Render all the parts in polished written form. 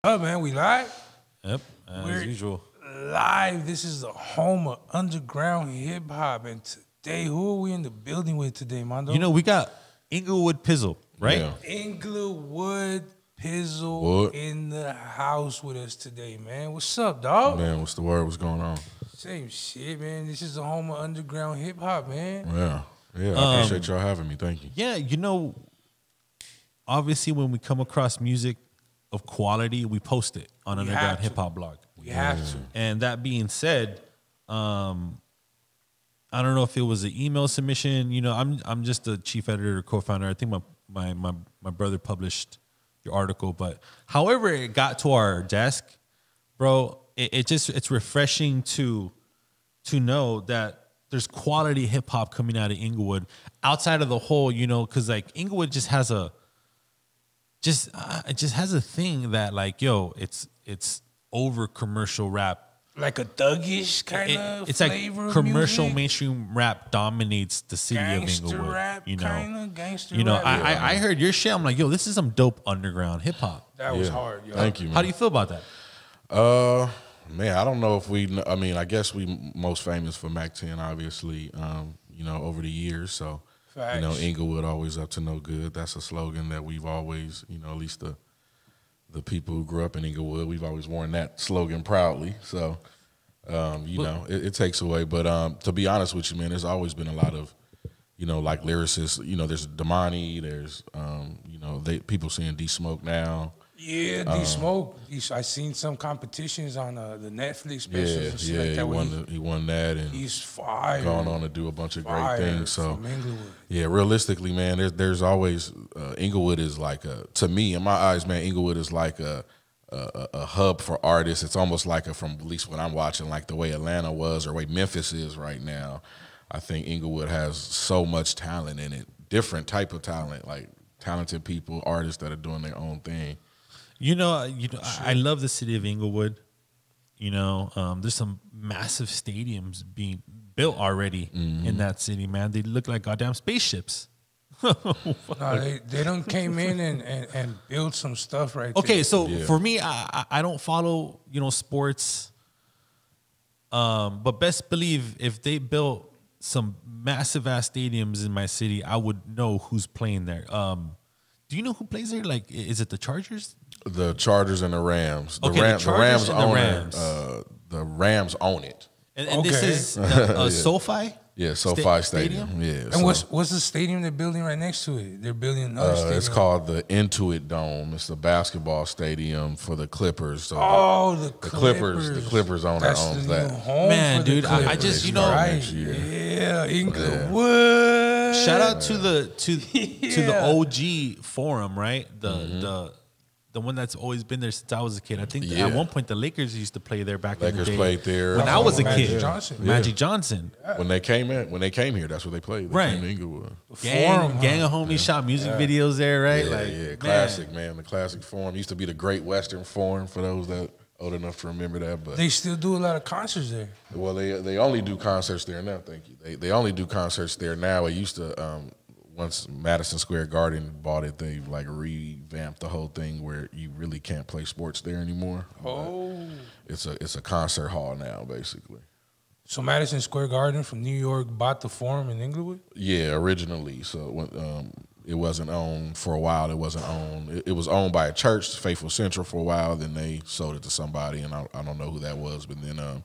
Huh, man, we live? Yep, as usual. Live. This is the home of underground hip hop. And today, who are we in the building with today, Mondo? You know, we got Inglewood Pizzle, right? Yeah. Inglewood Pizzle in the house with us today, man. What's up, dog? Man, what's the word? What's going on? Same shit, man. This is the home of underground hip hop, man. Yeah. I appreciate y'all having me. Thank you. Yeah, you know, obviously when we come across music of quality, we post it on Underground Hip Hop Blog. We have to. And that being said, I don't know if it was an email submission. You know, I'm just the chief editor, co-founder. I think my brother published your article, but however it got to our desk, bro, it's refreshing to know that there's quality hip hop coming out of Inglewood outside of the whole, you know, because like Inglewood just has a thing that like, yo, it's over commercial rap. Like a thuggish kind of it's flavor like commercial music. mainstream rap dominates the city Gangster of Inglewood. rap, you know, kinda, gangster you know, rap. I heard your shit. I'm like, yo, this is some dope underground hip hop. That was hard, yo. Thank you, man. How do you feel about that? Man, I don't know if I mean, I guess we most famous for Mac 10, obviously, you know, over the years. So, you know, Facts. Inglewood always up to no good. That's a slogan that we've always, you know, at least the people who grew up in Inglewood, we've always worn that slogan proudly. So, you know, it takes away. But to be honest with you, man, there's always been a lot of, you know, like lyricists. You know, there's Damani, there's, you know, people seeing D-Smoke now. Yeah, D-Smoke. I seen some competitions on the Netflix specials and shit like that. He won that, and he's fire. Gone on to do a bunch of great things. So, from Inglewood. yeah, realistically, man, there's always Inglewood is like to me in my eyes, man, Inglewood is like a hub for artists. It's almost like from at least what I'm watching, like the way Atlanta was or the way Memphis is right now. I think Inglewood has so much talent in it, different type of talent, like talented people, artists that are doing their own thing. You know, I love the city of Inglewood. You know, there's some massive stadiums being built already in that city, man. They look like goddamn spaceships. No, they done came in and built some stuff right there. Okay, so for me, I don't follow, you know, sports. But best believe if they built some massive ass stadiums in my city, I would know who's playing there. Do you know who plays there? Like, is it the Chargers? The Chargers and the Rams. The Okay, Rams, the the Rams Chargers and the own Rams. it. The Rams own it. And this is SoFi? Yeah, SoFi Stadium. Yeah. And so, what's the stadium they're building right next to it? They're building another stadium. it's called the Intuit Dome. It's the basketball stadium for the Clippers. So the Clippers owner owns that. Man, dude, I just, you know, right? Yeah, Inglewood. Shout out to the OG forum, right? The one that's always been there since I was a kid. I think at one point the Lakers used to play there back in the day. Lakers played there when I was a kid. Magic Johnson. When they came here, that's what they played. They came to Inglewood. Gang of homies shot music videos there, right? Yeah, classic, man. The classic forum used to be the Great Western Forum for those that old enough to remember that. But they still do a lot of concerts there. Well, they only do concerts there now. Thank you. They only do concerts there now. It used to. Once Madison Square Garden bought it, they like revamped the whole thing where you really can't play sports there anymore. It's a concert hall now, basically. So Madison Square Garden from New York bought the Forum in Inglewood? Yeah, originally. So when, it wasn't owned for a while. It wasn't owned. It was owned by a church, Faithful Central, for a while. Then they sold it to somebody, and I don't know who that was. But then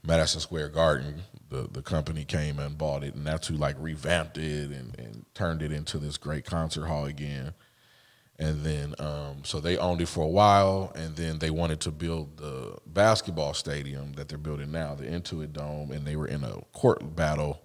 Madison Square Garden, the company came and bought it, and that's who like revamped it and turned it into this great concert hall again. And then so they owned it for a while, and then they wanted to build the basketball stadium that they're building now, the Intuit Dome, and they were in a court battle.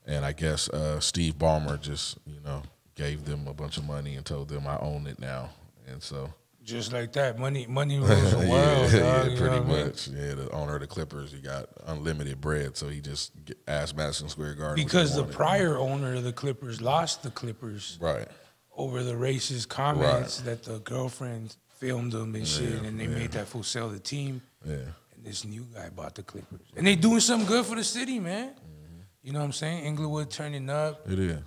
And I guess Steve Ballmer just, you know, gave them a bunch of money and told them I own it now, and so. Just like that, money rules the world. Yeah, pretty much. Yeah, the owner of the Clippers, he got unlimited bread, so he just asked Madison Square Garden. Because the prior owner of the Clippers lost the Clippers, right, over the racist comments that the girlfriend filmed them and shit, and they made that fool sell the team. Yeah, and this new guy bought the Clippers, and they doing something good for the city, man. You know what I'm saying? Inglewood turning up. It is.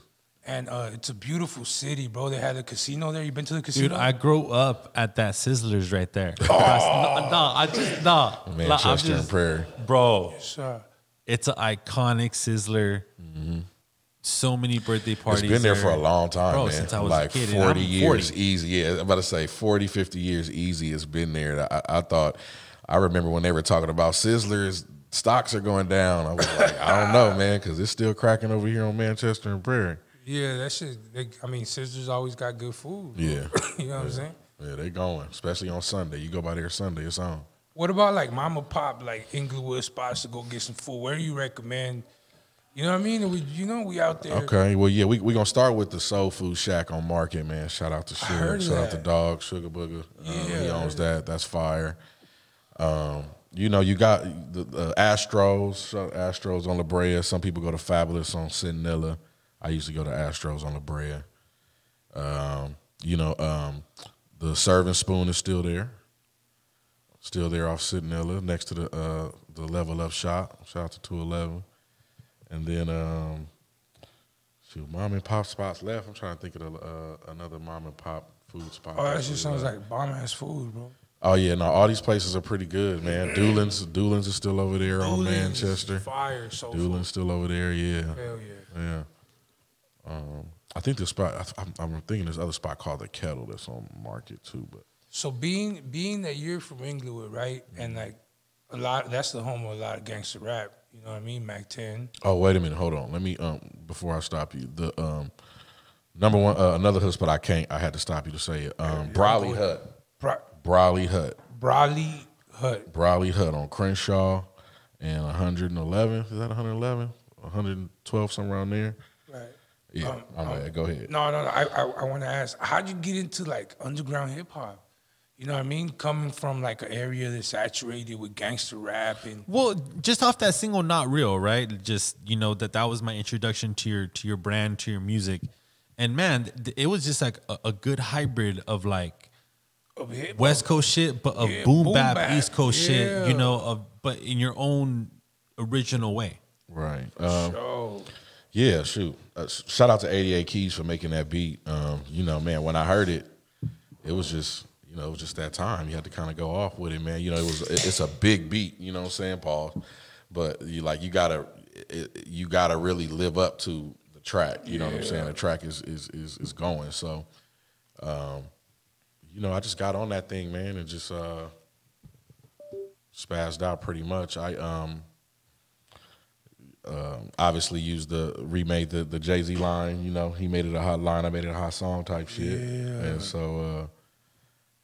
And it's a beautiful city, bro. They had a casino there. You been to the casino? Dude, I grew up at that Sizzlers right there. No. Manchester and Prairie. Bro, Sure. it's an iconic Sizzler. So many birthday parties. It's been there for a long time, Bro, man. since I was like a kid. 40 years 40. easy. Yeah, I'm about to say 40, 50 years easy. It's been there. I remember when they were talking about Sizzlers, stocks are going down. I was like, I don't know, man, because it's still cracking over here on Manchester and Prairie. Yeah, that shit. Sisters always got good food. Bro. Yeah. You know what I'm saying? Yeah, they going, especially on Sunday. You go by there Sunday, it's on. What about like mama pop, like Inglewood spots to go get some food? Where do you recommend? You know what I mean? We out there. Okay, well, yeah, we going to start with the Soul Food Shack on Market, man. Shout out to Sugar. Shout out to Dog, Sugar Booger. He owns that. That's fire. You got the Astros on La Brea. Some people go to Fabulous on Centinela. I used to go to Astros on La Brea. The Serving Spoon is still there. Still there off Centinela, next to the Level Up shop. Shout out to 211. And then, mom and pop spots left. I'm trying to think of another mom and pop food spot. Oh, that just sounds like bomb ass food, bro. Oh yeah, no, all these places are pretty good, man. Doolins is still over there on Manchester. Fire, so Doolins still over there, yeah. Hell yeah. Yeah. I think the spot. I'm thinking this other spot called the Kettle that's on Market too. But So being that you're from Inglewood, right, and like that's the home of a lot of gangster rap. You know what I mean? Mac 10. oh, wait a minute, hold on. Let me before I stop you. The number one another hood spot I had to stop you to say it. Brawley Hut. Brawley Hut. Brawley Hut. Brawley Hut on Crenshaw and 111. Is that 111? 112, somewhere around there. Right. Yeah, go ahead. No. I want to ask, how'd you get into like underground hip hop? You know what I mean? Coming from like an area that's saturated with gangster rap and Well, just off that single "Not Real," right? Just that was my introduction to your brand, to your music, and man, it was just like a good hybrid of like West Coast shit, but of boom bap, East Coast shit. But in your own original way. Right. so. Yeah, shoot. Shout out to 88 Keys for making that beat. Man, when I heard it, it was just that time. You had to kind of go off with it, man. It's a big beat, you know what I'm saying, Paul? But you gotta really live up to the track, you know what I'm saying? The track is going. So I just got on that thing, man, and just spazzed out pretty much. I obviously remade the Jay-Z line, he made it a hot line, I made it a hot song type shit. Yeah. And so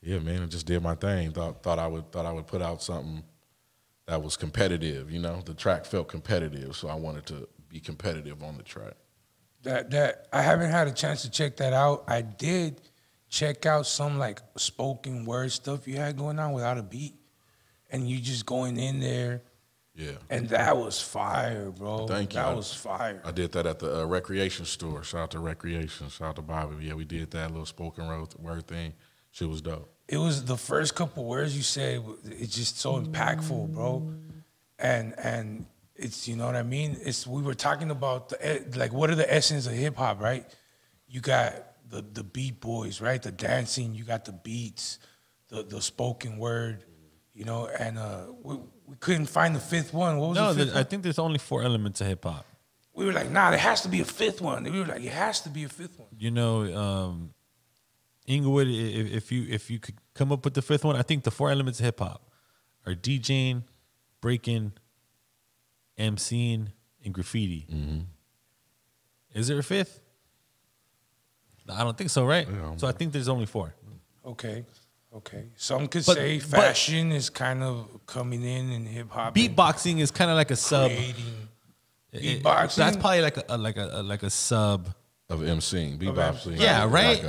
man, I just did my thing. Thought I would put out something that was competitive, The track felt competitive, so I wanted to be competitive on the track. That I haven't had a chance to check that out. I did check out some like spoken word stuff you had going on without a beat. And you just going in there. Yeah. And that was fire, bro. Thank you. That was fire. I did that at the Recreation store. Shout out to Recreation. Shout out to Bobby. Yeah, we did that little spoken word thing. Shit was dope. It was the first couple words you said. It's just so impactful, bro. And it's, you know what I mean? We were talking about what are the essence of hip hop, right? You got the beat boys, right? The dancing. You got the beats, the spoken word, and we couldn't find the fifth one. What was the fifth one? I think there's only 4 elements of hip hop. We were like, nah, there has to be a fifth one. We were like, it has to be a fifth one. Inglewood, if you could come up with the fifth one, I think the 4 elements of hip hop are DJing, breaking, MCing, and graffiti. Mm-hmm. Is there a fifth? I don't think so, right? Yeah, so I think there's only 4. Okay. Some could say fashion is kind of coming in hip hop. Beatboxing is kind of like a sub. Beatboxing. That's probably like a sub of MCing, beatboxing. Yeah, right.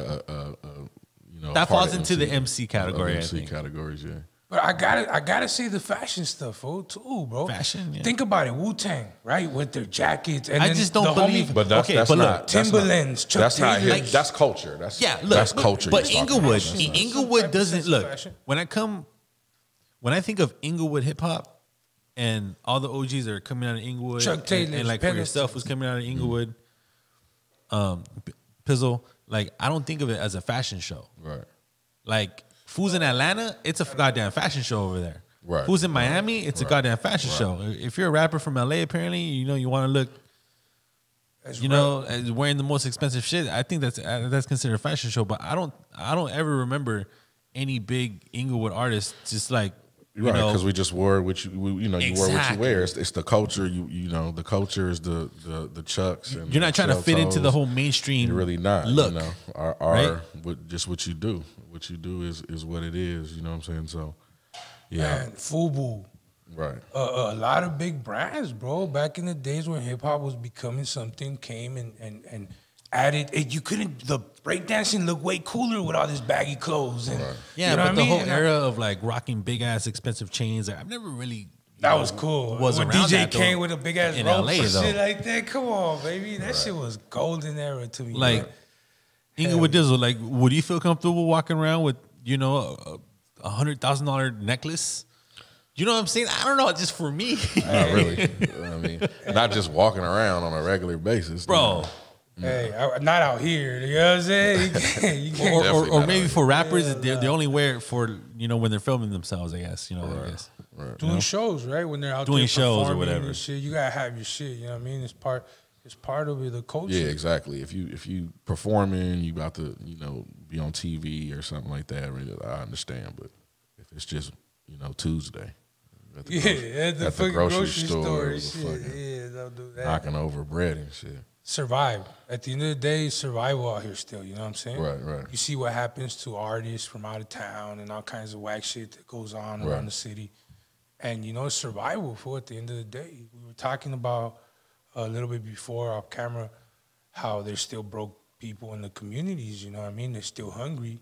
That falls into the MC MC category. MC categories, yeah. But I gotta say the fashion stuff, too, bro. Fashion, yeah. Think about it, Wu-Tang, right, with their jackets. And I just don't believe. But that's not Timberlands, that's not hip. That's culture. That's culture. But Inglewood doesn't look. When I think of Inglewood hip hop, and all the OGs that are coming out of Inglewood, Chuck Taylor, and like for yourself was coming out of Inglewood. Pizzle, like I don't think of it as a fashion show. Right. Like Foo's in Atlanta, it's a goddamn fashion show over there. Right. Foo's in Miami, it's a goddamn fashion show. If you're a rapper from LA, apparently, you know, you want to look, as wearing the most expensive shit. I think that's considered a fashion show. But I don't ever remember any big Inglewood artist just like. Right, because we just wore what you wore what you wear. It's the culture. You know, the culture is the chucks. And you're not trying to fit into the whole mainstream. You're really not. Look, you know, right? Just what you do. What you do is what it is. You know what I'm saying? So, yeah. Man, FUBU. Right. A lot of big brands, bro. Back in the days when hip hop was becoming something, came and added. You couldn't. The breakdancing looked way cooler with all this baggy clothes. And yeah, you know but the I mean? whole era of like rocking big ass expensive chains, I've never really. That was cool. Was when around DJ that, came though, with a big ass in rope LA, and though. shit like that. Come on, baby. That shit was golden era to me. Like man. Inglewood Pizzle, like, would you feel comfortable walking around with $100,000 necklace? You know what I'm saying? I don't know. Just for me, Not really. I mean, not just walking around on a regular basis, bro. Hey, not out here. You know what I'm saying? You can't. Or maybe for rappers, they only wear it for when they're filming themselves. I guess I guess Doing shows, right? When they're out doing there shows or performing whatever. and shit, you gotta have your shit. You know what I mean? It's part of it, the culture. Yeah, exactly. If you performing, you about to be on TV or something like that. Really, I understand. But if it's just Tuesday, at the grocery store, shit. Don't do that. knocking over bread and shit. Survive. At the end of the day, survival out here still. You know what I'm saying? Right. You see what happens to artists from out of town and all kinds of whack shit that goes on around the city. And, it's survival for at the end of the day. We were talking about a little bit before off camera how there's still broke people in the communities, you know what I mean? They're still hungry.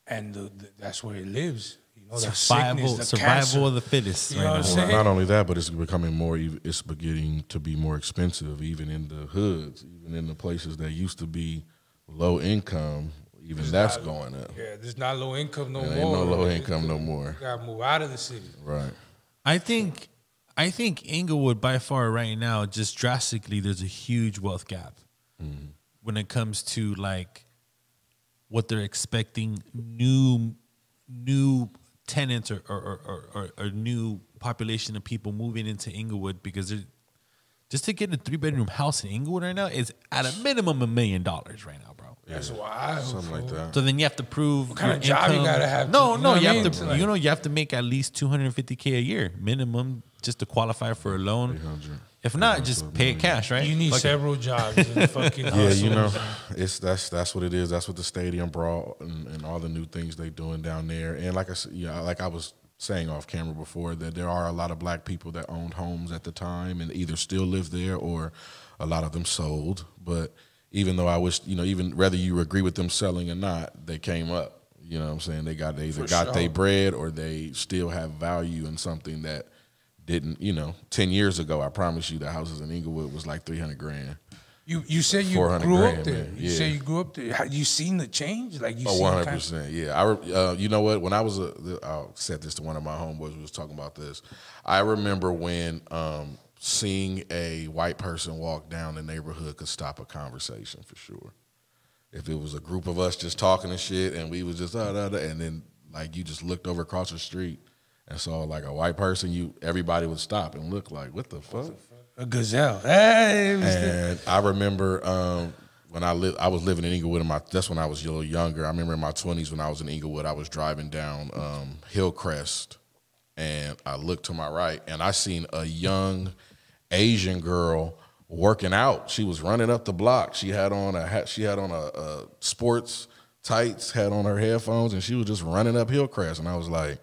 And that's where it lives. Survival of the fittest. You know what I'm saying? Not only that, but it's becoming more. It's beginning to be more expensive, even in the hoods, even in the places that used to be low income. Even that's going up. Yeah, there's not low income no more. Ain't no low income no more. You gotta move out of the city. Right. I think Inglewood by far right now, just drastically, there's a huge wealth gap when it comes to like what they're expecting new tenants or new population of people moving into Inglewood, because just to get a 3-bedroom house in Inglewood right now is at a minimum $1 million right now, bro. That's wild. Something like that. So then you have to prove what kind of job you gotta have. No, you have mean? to. You have to make at least $250K a year minimum just to qualify for a loan. 300. If not, just pay it cash, right? You need several jobs and fucking hustles. That's what it is. That's what the stadium brought and all the new things they doing down there. And like I was saying off camera before, that there are a lot of black people that owned homes at the time and either still live there or a lot of them sold. But even though I wish, even whether you agree with them selling or not, they came up. You know what I'm saying? They either got their bread or they still have value in something that didn't, 10 years ago, I promise you the houses in Inglewood was like $300,000. You said you grew up there. You said you grew up there. You seen the change? Like you 100%. Yeah. You know what? When I was I said this to one of my homeboys who was talking about this. I remember when seeing a white person walk down the neighborhood could stop a conversation for sure. If it was a group of us just talking and shit and we was just and then like you just looked over across the street and saw like a white person, everybody would stop and look like, what the fuck? A gazelle. Hey, and I remember when I was living in Inglewood. That's when I was a little younger. I remember in my 20s when I was in Inglewood, I was driving down Hillcrest, and I looked to my right, and I seen a young Asian girl working out. She was running up the block. She had on a sports tights, had on her headphones, and she was just running up Hillcrest. And I was like,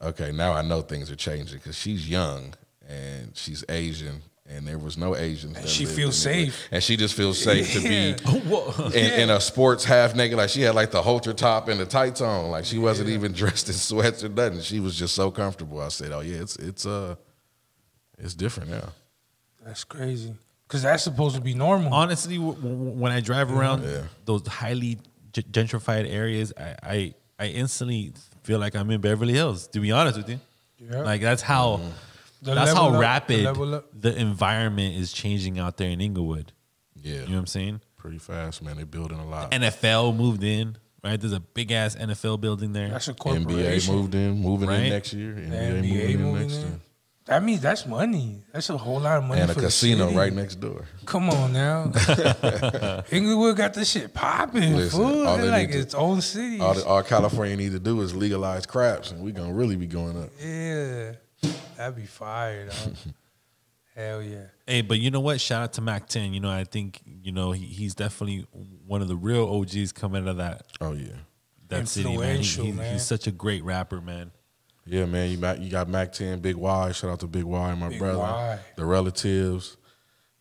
okay, now I know things are changing because she's young and she's Asian. And there was no Asians. And she feels safe. And she just feels safe to be in a sports half naked. Like she had like the halter top and the tights on. Like she wasn't even dressed in sweats or nothing. She was just so comfortable. I said, oh yeah, it's different now. That's crazy. Because that's supposed to be normal. Honestly, when I drive around those highly gentrified areas, I instantly feel like I'm in Beverly Hills, to be honest with you. Yeah. Like that's how... That's how rapid the environment is changing out there in Inglewood. Yeah. You know what I'm saying? pretty fast, man. They building a lot. NFL moved in, right? There's a big ass NFL building there. That's a NBA corporation. moving Right? in next year. The NBA moving in next year. That means that's money. That's a whole lot of money And a for casino the city. right next door. Come on now. Inglewood got this shit popping, Listen, fool. all They're they like need to- its own city. All California need to do is legalize craps, and we gonna really be going up. Yeah. That'd be fire, dog. Hell yeah. Hey, but you know what? Shout out to Mac 10. You know, I think, you know, he's definitely one of the real OGs coming out of Oh yeah, that city, man. Influential, man. He's such a great rapper, man. yeah, man. You got Mac 10, Big Y. Shout out to Big Y, my Big brother, Y. the relatives.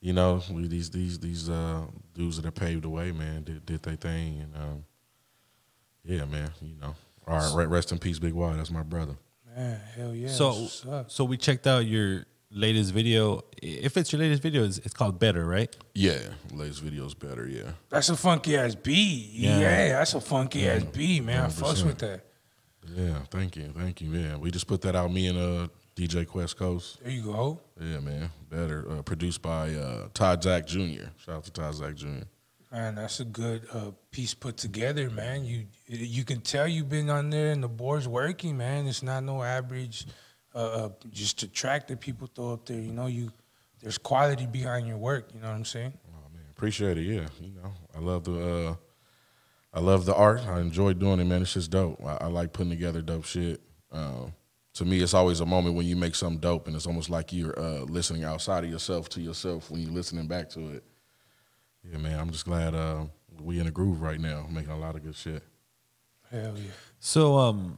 You know, these dudes that have paved the way, man, did their thing, and yeah, man. You know, all right, rest in peace, Big Y. That's my brother. Man, hell yeah. So, That's what's up. so we checked out your latest video. If it's your latest video, it's called Better, right? Yeah, latest video's better. Yeah, That's a funky ass beat. Yeah. Yeah, that's a funky ass beat, man. I fucks 100%. with that. yeah. Thank you. Yeah, we just put that out. Me and DJ Quest Coast. There you go. Yeah, man. Better. Produced by Todd Zach Jr. Shout out to Todd Zach Jr. Man, that's a good piece put together, man. You can tell you've been on there and the board's working, man. It's not no average just a track that people throw up there. You know, there's quality behind your work. You know what I'm saying? Oh man, appreciate it. Yeah, you know, I love the art. I enjoy doing it, man. It's just dope. I like putting together dope shit. To me, it's always a moment when you make something dope, and it's almost like you're listening outside of yourself to yourself when you're listening back to it. Yeah, man. I'm just glad we in a groove right now, making a lot of good shit. Hell yeah. So,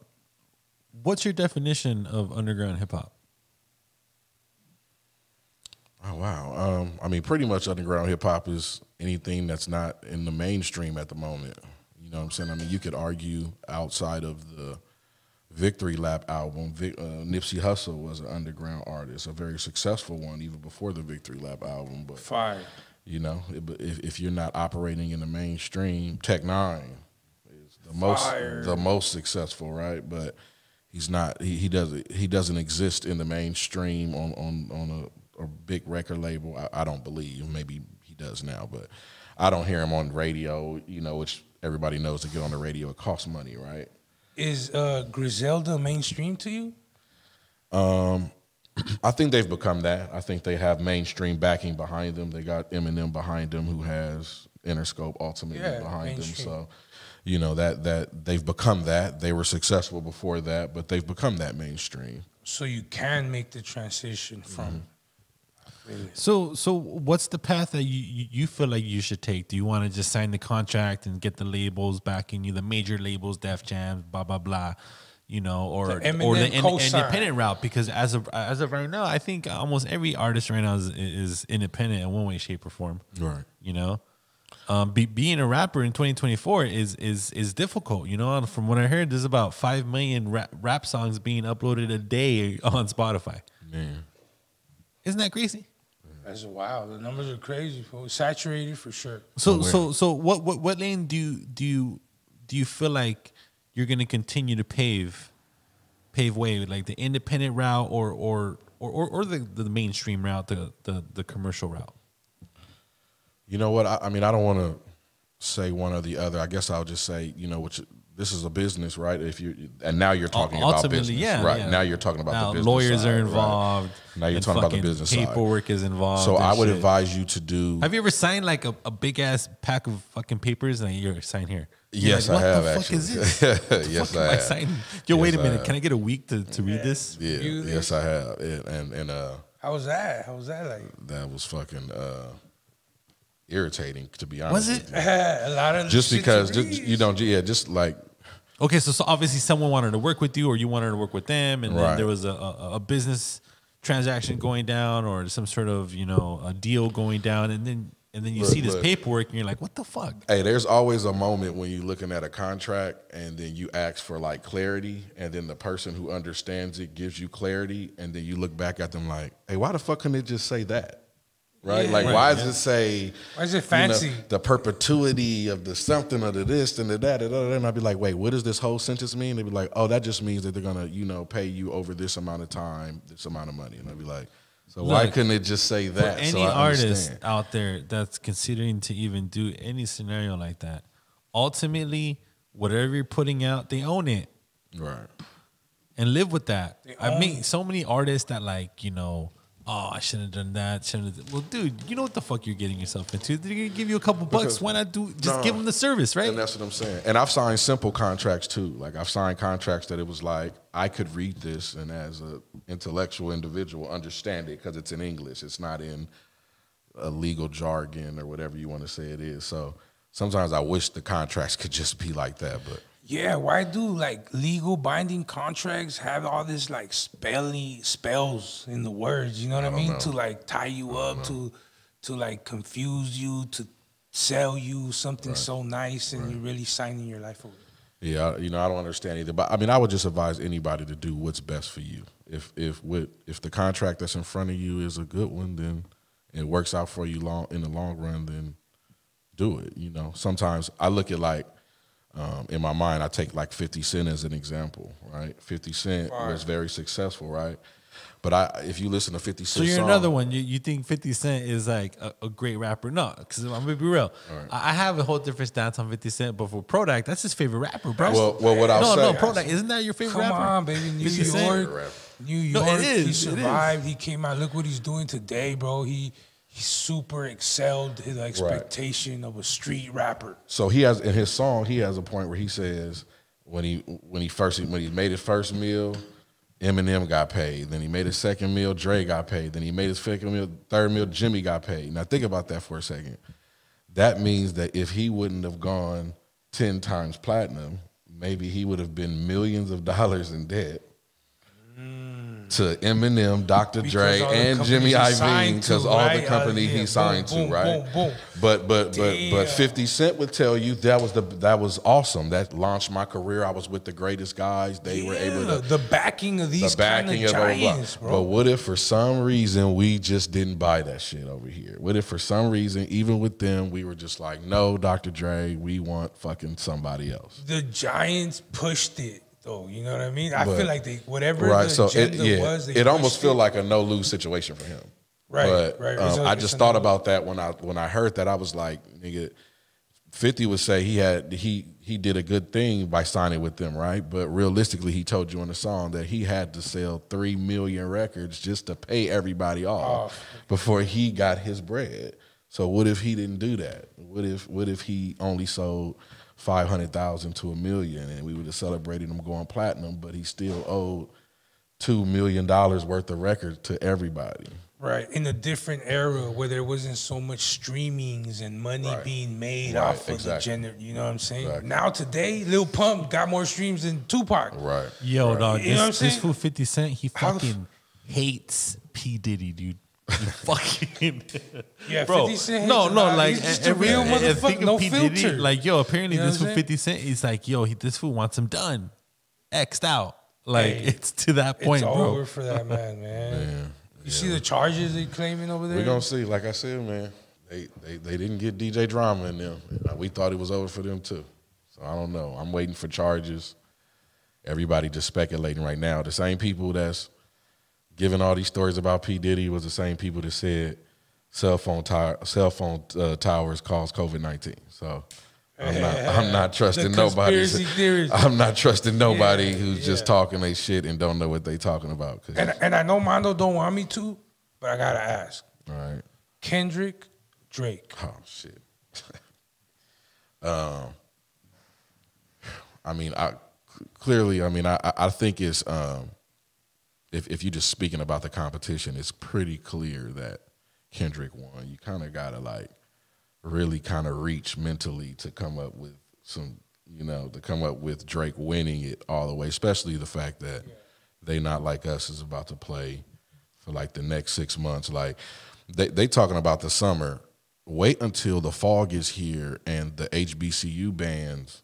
what's your definition of underground hip hop? Oh wow. I mean, pretty much underground hip hop is anything that's not in the mainstream at the moment. You know what I'm saying? I mean, you could argue outside of the Victory Lap album, Nipsey Hussle was an underground artist, a very successful one even before the Victory Lap album. But Fire. you know, if you're not operating in the mainstream, Tech Nine is Fire. the most successful, right? But he's not. He doesn't exist in the mainstream on a big record label. I don't believe. Maybe he does now, but I don't hear him on radio. You know, which everybody knows to get on the radio, it costs money, right? Is Griselda mainstream to you? I think they've become that. I think they have mainstream backing behind them. They got Eminem behind them, who has Interscope ultimately behind mainstream. them. So, you know, that they've become that. They were successful before that, but they've become that mainstream. So you can make the transition from. So what's the path that you feel like you should take? Do you want to just sign the contract and get the labels backing you, the major labels, Def Jam, blah blah blah, you know, or The the Eminem cosign. independent route? Because as of right now, I think almost every artist right now is independent in one way, shape, or form. Right. You know, being a rapper in 2024 is difficult. You know, from what I heard, there's about 5 million rap songs being uploaded a day on Spotify. Man. Isn't that crazy? That's wild. The numbers are crazy. Fool. Saturated for sure. So what lane do you feel like you're gonna continue to pave way, like the independent route or the mainstream route, the commercial route? You know what? I mean, I don't want to say one or the other. I guess I'll just say, you know, this is a business, right? And now you're talking about Ultimately, business, yeah, right? yeah. Now you're talking about Now the business. lawyers side, are right? involved. Now you're and talking about the fucking business side. paperwork is involved. So and I would shit. advise you to do. Have you ever signed like a big ass pack of fucking papers and you're sign here? You're Yes, like, I have what the actually. fuck is this? What the Yes, fuck I am have. signing? Yo, Yes, wait a I minute. have. Can I get a week to read this? Yeah, You- yes, I have. And How was that? How was that like? that was fucking irritating, to be honest. Was it? with you. A lot of Just shit because, to just, read. you know, yeah, just like. Okay, so obviously someone wanted to work with you, or you wanted to work with them, and then Right. there was a business transaction going down, or some sort of a deal going down, and then you Look, see this look. paperwork, and you're like, what the fuck? Hey, there's always a moment when you're looking at a contract and then you ask for like clarity, and then the person who understands it gives you clarity, and then you look back at them like, hey, why the fuck couldn't it just say that? Right? Yeah. Like, Right, why does it say, Why is it fancy? the perpetuity of the something or the this and the that, and I'd be like, wait, what does this whole sentence mean? They'd be like, oh, that just means that they're gonna, pay you over this amount of time, this amount of money. And I'd be like, So why couldn't it just say that? For any artist out there that's considering to even do any scenario like that, ultimately, whatever you're putting out, they own it. Right. And live with that. I've met so many artists that oh, I shouldn't have done that. Well, dude, you know what the fuck you're getting yourself into. They're going to give you a couple bucks. Why not give them the service, right? And that's what I'm saying. And I've signed simple contracts too. Like I've signed contracts that it was like, I could read this and as an intellectual individual understand it because it's in English. It's not in a legal jargon or whatever you want to say it is. So sometimes I wish the contracts could just be like that, but. Yeah, why do like legal binding contracts have all this like spells in the words? You know what I mean? To like tie you up, to like confuse you, to sell you something so nice, and you're really signing your life away. Yeah, I don't understand either. But I mean, I would just advise anybody to do what's best for you. If the contract that's in front of you is a good one, then it works out for you in the long run. Then do it. Sometimes I look at like. In my mind, I take like 50 Cent as an example, right? 50 Cent was very successful, right? But if you listen to 50 Cent, so you're another one. You think 50 Cent is like a great rapper? No, because I'm gonna be real. Right. I have a whole different stance on 50 Cent, but for Prodak, that's his favorite rapper, bro. Well, what I'll say, Prodak, isn't that your favorite rapper? Come on, baby, New York. It is. He survived. He came out. Look what he's doing today, bro. He super excelled his expectation of a street rapper. So he has in his song, he has a point where he says when he made his first meal, Eminem got paid. Then he made his second meal, Dre got paid. Then he made his third meal, Jimmy got paid. Now think about that for a second. That means that if he wouldn't have gone 10 times platinum, maybe he would have been millions of dollars in debt. To Eminem, Dr. Dre, and Jimmy Iovine, because all the company he signed to, right? Boom. But 50 Cent would tell you that was awesome. That launched my career. I was with the greatest guys. They were able to the backing of these kind of giants, bro. But what if for some reason we just didn't buy that shit over here? What if for some reason, even with them, we were just like, no, Dr. Dre, we want fucking somebody else. The giants pushed it. though. You know what I mean? I feel like whatever the agenda was, it almost feel like a no lose situation for him. Right, but, I just thought about that when I heard that. I was like, nigga, 50 would say he did a good thing by signing with them, right? But realistically, he told you in the song that he had to sell 3 million records just to pay everybody off before he got his bread. So what if he didn't do that? What if he only sold 500,000 to 1 million, and we would have celebrated him going platinum, but he still owed $2 million worth of records to everybody. Right, in a different era where there wasn't so much streamings and money being made off of the gender. You know what I'm saying? Exactly. Now today, Lil Pump got more streams than Tupac. Right. Yo, dog, this fool 50 Cent, he fucking hates P. Diddy, dude. He fucking bro. 50 Cent no, like he's just a real motherfucker, no filter. Diddy, like, yo, apparently this fool 50 Cent is like, yo, this fool wants him done, X'd out. Like, it's to that point, it's bro. Over for that man. You see the charges they claiming over there? We're gonna see. Like I said, man, they didn't get DJ Drama in them. We thought it was over for them too. So I don't know. I'm waiting for charges. Everybody just speculating right now. The same people that's giving all these stories about P. Diddy was the same people that said cell phone towers cause COVID-19. So I'm not trusting nobody. I'm not trusting nobody who's just talking their shit and don't know what they talking about. And I know Mondo don't want me to, but I gotta ask. All right. Kendrick, Drake. Oh shit. I mean, I think it's if you're just speaking about the competition, it's pretty clear that Kendrick won. You kind of gotta really kind of reach mentally to come up with to come up with Drake winning it all the way, especially the fact that They Not Like Us is about to play for like the next 6 months. Like they talking about the summer. Wait until the fall gets here and the HBCU bands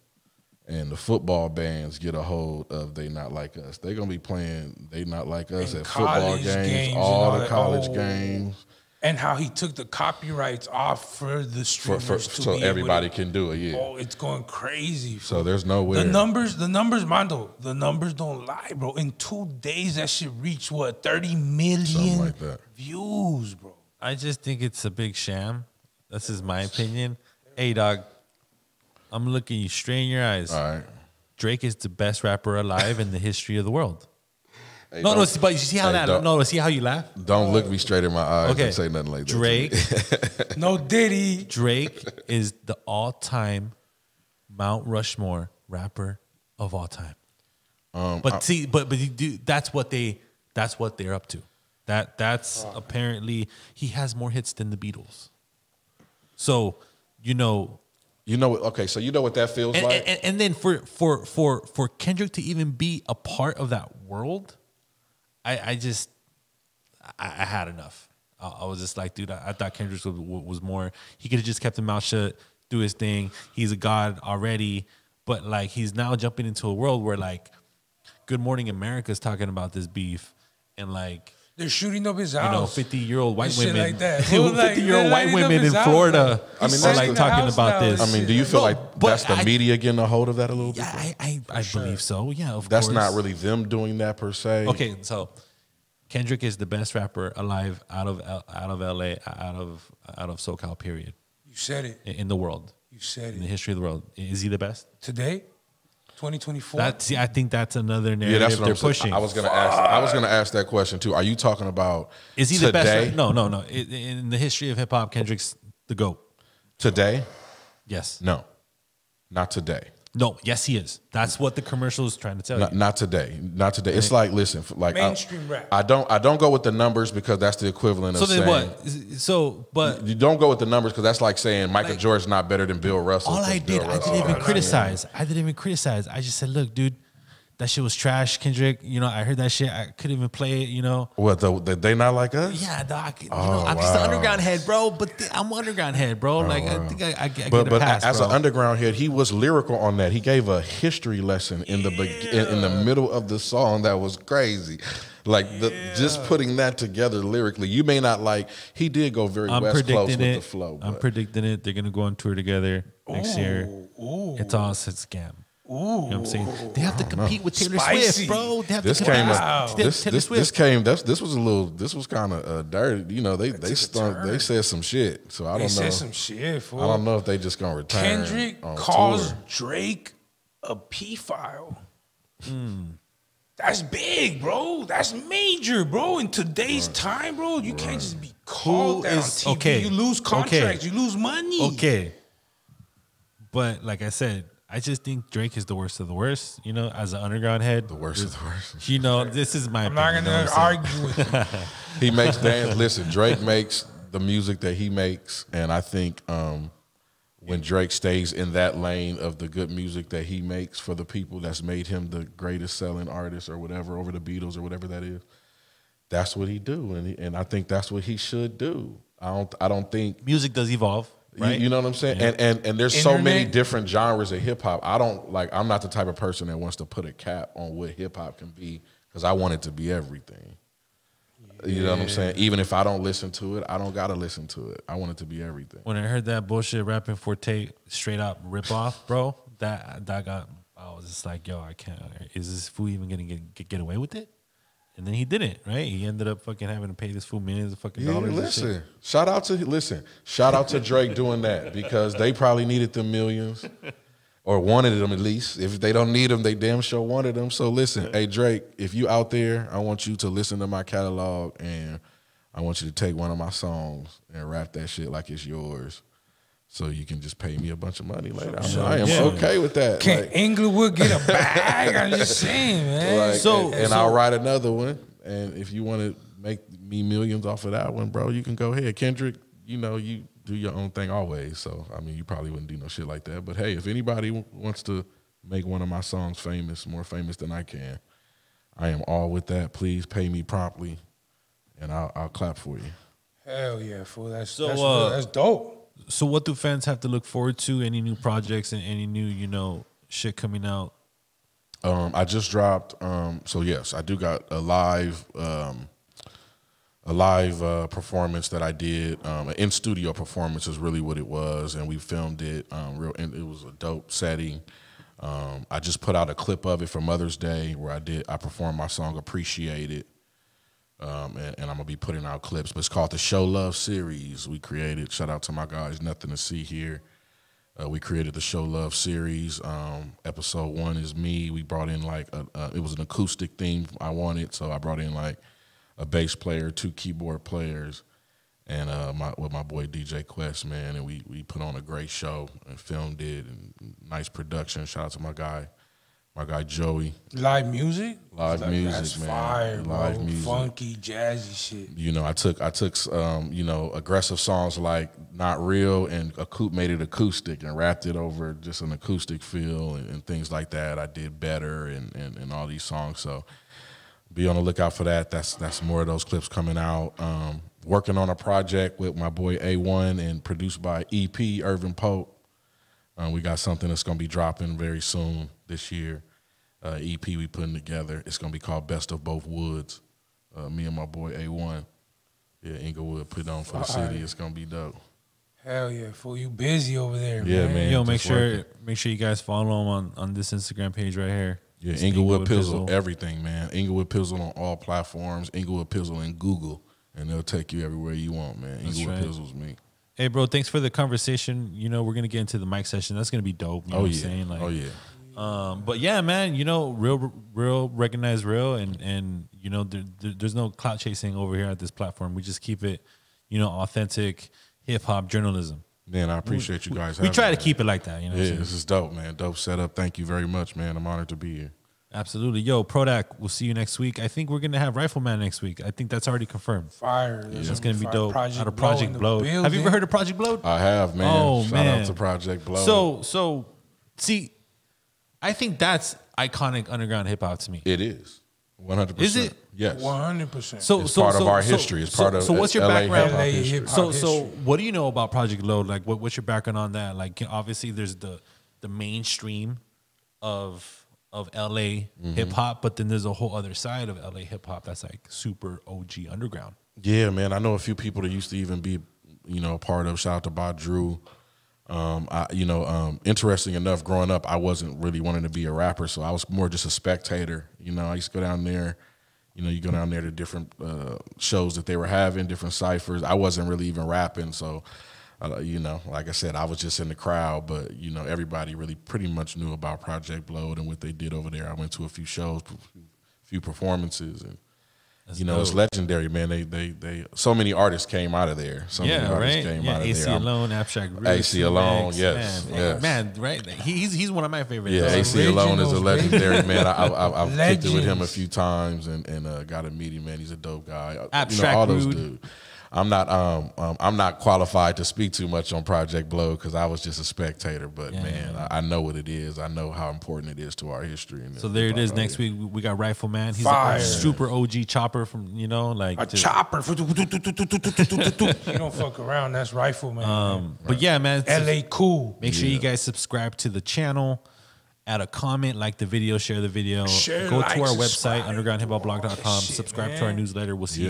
and the football bands get a hold of They Not Like Us. They're going to be playing They Not Like Us at football games, all the college games. And how he took the copyrights off for the streamers to so be everybody able to, can do it. Yeah. Oh, it's going crazy. So there's nowhere. The numbers, Mondo, the numbers don't lie, bro. In 2 days, that shit reached what, 30 million like that. views, bro. I just think it's a big sham. This is my opinion. Hey, dog, I'm looking you straight in your eyes. All right. Drake is the best rapper alive in the history of the world. Hey, No, but you see how see how you laugh? Don't look me straight in my eyes Okay. and say nothing like that. Drake, No Diddy. Drake is the all-time Mount Rushmore rapper of all time. But you do, that's what they're up to. That's apparently he has more hits than the Beatles. So, Okay, so you know what that feels like? and then for Kendrick to even be a part of that world, I had enough. I was just like, dude, I thought Kendrick was more. He could have just kept his mouth shut, do his thing. He's a god already, but like he's now jumping into a world where like Good Morning America's talking about this beef, and like They're shooting up his house. 50-year-old white Shit women, like that. 50-year-old white women in Florida are like talking about this. I mean, do you feel like but that's the media getting a hold of that a little bit? Yeah, I believe so. Yeah, of course. That's not really them doing that per se. Okay, so Kendrick is the best rapper alive out of LA, out of SoCal. Period. You said it. In the world. You said In the it. history of the world, is he the best? Today, 2024. I think that's another narrative Yeah, that's what they're I'm saying. pushing. I was gonna ask that question too. Are you talking about Is he today? the best? No. In the history of hip hop, Kendrick's the GOAT. Today? Yes. No, not today. No. Yes, he is. That's what the commercial is trying to tell you. Not today. Not today. It's like, listen, like Mainstream rap. I don't go with the numbers because that's the equivalent So of then saying. what? So, but You don't go with the numbers because that's like saying Michael Jordan's not better than Bill Russell. all 'cause I Bill did, I Russell- didn't even criticize. I didn't even criticize. I just said, look, dude, that shit was trash, Kendrick. I heard that shit. I couldn't even play it, What, they not like us? Yeah, doc. I'm just an underground head, bro. But I'm an underground head, bro. I think I get But a pass, as bro. an underground head, he was lyrical on that. He gave a history lesson in the in the middle of the song that was crazy. Like just putting that together lyrically, you may not like. He did go very I'm West Coast predicting with it. the flow. I'm but- predicting it. They're gonna go on tour together next year. It's all a scam. You know what I'm saying? They have to compete with Taylor Spicy. Swift, bro. They have This to came compete up. with Taylor Swift. This was kind of dirty. They said some shit. So I They don't said know. some shit, fool. I don't know if they just gonna return. Kendrick on calls tour. Drake a P-file. That's big, bro. That's major, bro. In today's time, bro, you can't just be called that on TV. okay, You lose contracts. okay. You lose money. Okay. But like I said, I just think Drake is the worst of the worst, as an underground head. The worst of the worst. This is my I'm not opinion. going to argue with you. He makes dance. Listen, Drake makes the music that he makes, and I think when Drake stays in that lane of the good music that he makes for the people that's made him the greatest selling artist or whatever over the Beatles or whatever that is, that's what he do, and I think that's what he should do. I don't think Music does evolve, right? You know what I'm saying? Yeah. And there's so many Internet. different genres of hip hop. I'm not the type of person that wants to put a cap on what hip hop can be because I want it to be everything. You know what I'm saying? Even if I don't listen to it, I don't gotta listen to it. I want it to be everything. When I heard that bullshit rapping Forte straight up rip off, bro, that got, I was just like, yo, I can't. Is this fool even gonna get away with it? And then he didn't, right? He ended up fucking having to pay this fool millions of fucking dollars. and Listen. shit. Shout out to Drake doing that because they probably needed them millions or wanted them at least. If they don't need them, they damn sure wanted them. So listen, hey Drake, if you out there, I want you to listen to my catalog and I want you to take one of my songs and rap that shit like it's yours. So you can just pay me a bunch of money later. I am okay with that. Can Inglewood get a bag? I'm just saying, man. And I'll write another one. And if you want to make me millions off of that one, bro, you can go ahead. Kendrick, you do your own thing always. So, I mean, you probably wouldn't do no shit like that. But hey, if anybody wants to make one of my songs famous, more famous than I can, I am all with that. Please pay me promptly, and I'll clap for you. Hell yeah, fool. That's dope. So what do fans have to look forward to? Any new projects and any new, shit coming out? I just dropped. So yes, I do got a live live performance that I did. An in-studio performance is really what it was, and we filmed it. It was a dope setting. I just put out a clip of it for Mother's Day where I performed my song "Appreciate It," and I'm gonna be putting out clips. But it's called the Show Love series. We created. Shout out to my guys, Nothing to See Here. We created the Show Love series. Episode 1 is me. We brought in like it was an acoustic theme I wanted, so I brought in like a bass player, 2 keyboard players, and with my boy DJ Quest, man, and we put on a great show and filmed it, and nice production. Shout out to my guy Joey. Live music? Live music, that's man. Fire, bro. Live music. Funky, jazzy shit. You know, I took aggressive songs like Not Real and made it acoustic and wrapped it over just an acoustic feel and things like that. I did Better and all these songs. So be on the lookout for that. That's more of those clips coming out. Working on a project with my boy A1 and produced by EP Irvin Pope. We got something that's going to be dropping very soon this year. EP we putting together. It's going to be called Best of Both Woods. Me and my boy A1. Yeah, Inglewood put on for the city. It's going to be dope. Hell yeah, fool. You busy over there, Yeah, man. Yo, make sure you guys follow him on this Instagram page right here. Yeah, Inglewood Pizzle, everything, man. Inglewood Pizzle on all platforms. Inglewood Pizzle in Google, and they'll take you everywhere you want, man. Inglewood Pizzle's me. Hey, bro, thanks for the conversation. You know, we're going to get into the mic session. That's going to be dope. You know what I'm saying? Like, oh, yeah. But yeah, man, you know, real recognize real, and you know, there's no clout chasing over here at this platform. We just keep it, you know, authentic hip hop journalism. Man, I appreciate you guys. We try to keep it like that, you know. Yeah, this is dope, man. Dope setup. Thank you very much, man. I'm honored to be here. Absolutely. Yo, Prodak, we'll see you next week. I think we're going to have Rifleman next week. I think that's already confirmed. Fire. That's going to be dope. Out of Project Project Blow. Have you ever heard of Project Blow? I have, man. Oh, Shout man. out to Project Blow. So, see, I think that's iconic underground hip hop to me. It is. 100%. Is it? Yes. 100%. It's part of our history. It's part of So what's your LA background? hip-hop history. So what do you know about Project Load? Like, what's your background on that? Like, obviously, there's the mainstream of LA hip hop, but then there's a whole other side of LA hip hop that's like super OG underground. Yeah, man. I know a few people that used to even be, you know, a part of. Shout out to Bob Drew. Interesting enough, growing up, I wasn't really wanting to be a rapper, so I was more just a spectator. You know, I used to go down there. You know, you go down there to different shows that they were having, different ciphers. I wasn't really even rapping, so you know, like I said, I was just in the crowd. But you know, everybody really pretty much knew about Project Blowed and what they did over there. I went to a few shows, a few performances, and That's you know, dope. it's legendary, man. They so many artists came out of there. So many artists came out of AC there. Alone, Abstract Roots, AC Alone, yes, man, yes. man, right? He's one of my favorites. Yeah, AC Alone is a legendary man. I've kicked it with him a Legends. few times and got to meet him, man. He's a dope guy. Abstract all those Rude. dudes. I'm not qualified to speak too much on Project Blow because I was just a spectator. But man, I know what it is. I know how important it is to our history. And So there it is. Next week we got Rifleman. He's Fire. a super OG chopper from, you know, like A just- chopper. You don't fuck around. That's Rifleman. But yeah, man. LA cool. Make sure you guys subscribe to the channel. Add a comment, like the video, share the video. Share, Go like, to our subscribe. website, undergroundhiphopblog.com. Shit, Subscribe to man. our newsletter. We'll see you.